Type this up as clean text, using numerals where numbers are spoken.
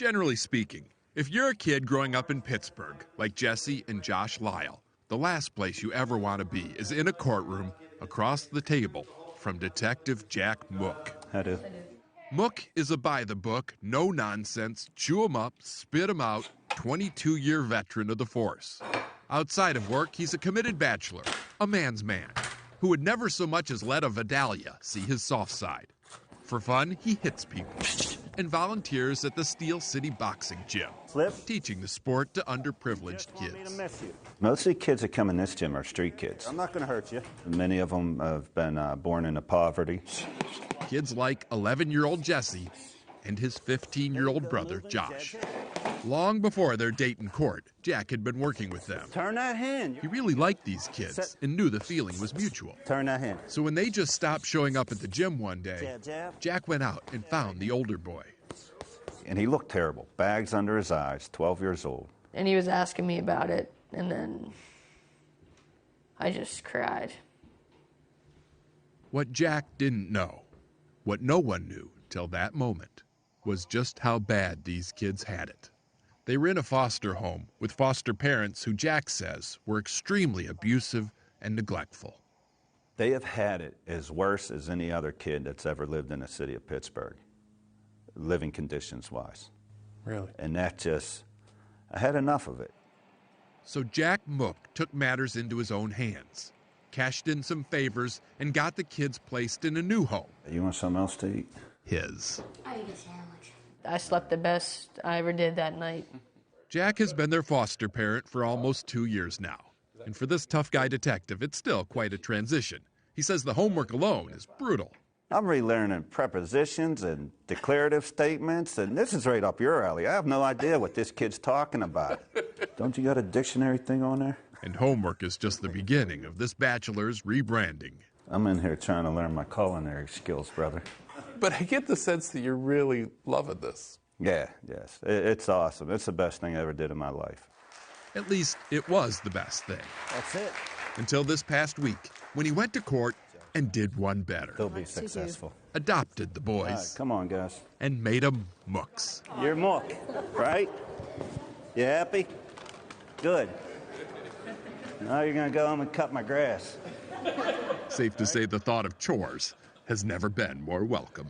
Generally speaking, if you're a kid growing up in Pittsburgh, like Jesse and Josh Lyle, the last place you ever want to be is in a courtroom across the table from Detective Jack Mook. I do. Mook is a by-the-book, no-nonsense, chew-em-up, spit-em-out, 22-year veteran of the force. Outside of work, he's a committed bachelor, a man's man, who would never so much as let a Vidalia see his soft side. For fun, he hits people and volunteers at the Steel City Boxing Gym, teaching the sport to underprivileged kids. Most of the kids that come in this gym are street kids. I'm not going to hurt you. Many of them have been born into poverty. Kids like 11-year-old Jesse and his 15-year-old brother, Josh. Long before their date in court, Jack had been working with them. Turn that hand. He really liked these kids and knew the feeling was mutual. Turn that hand. So when they just stopped showing up at the gym one day, Jack went out and found the older boy. And he looked terrible. Bags under his eyes, 12 years old. And he was asking me about it, and then I just cried. What Jack didn't know, what no one knew till that moment, was just how bad these kids had it. They were in a foster home with foster parents who Jack says were extremely abusive and neglectful. They have had it as worse as any other kid that's ever lived in the city of Pittsburgh, living conditions-wise. Really? And that just, I had enough of it. So Jack Mook took matters into his own hands, cashed in some favors, and got the kids placed in a new home. You want something else to eat? His. I eat a sandwich. I slept the best I ever did that night. Jack has been their foster parent for almost 2 years now. And for this tough guy detective, it's still quite a transition. He says the homework alone is brutal. I'm relearning prepositions and declarative statements, and this is right up your alley. I have no idea what this kid's talking about. Don't you got a dictionary thing on there? And homework is just the beginning of this bachelor's rebranding. I'm in here trying to learn my culinary skills, brother. But I get the sense that you're really loving this. Yeah, yes. It's awesome. It's the best thing I ever did in my life. At least it was the best thing. That's it. Until this past week, when he went to court and did one better. He'll be successful. Adopted the boys. All right, come on, guys. And made them Mooks. You're Mook, right? You happy? Good. Now you're going to go home and cut my grass. Safe to say the thought of chores has never been more welcome.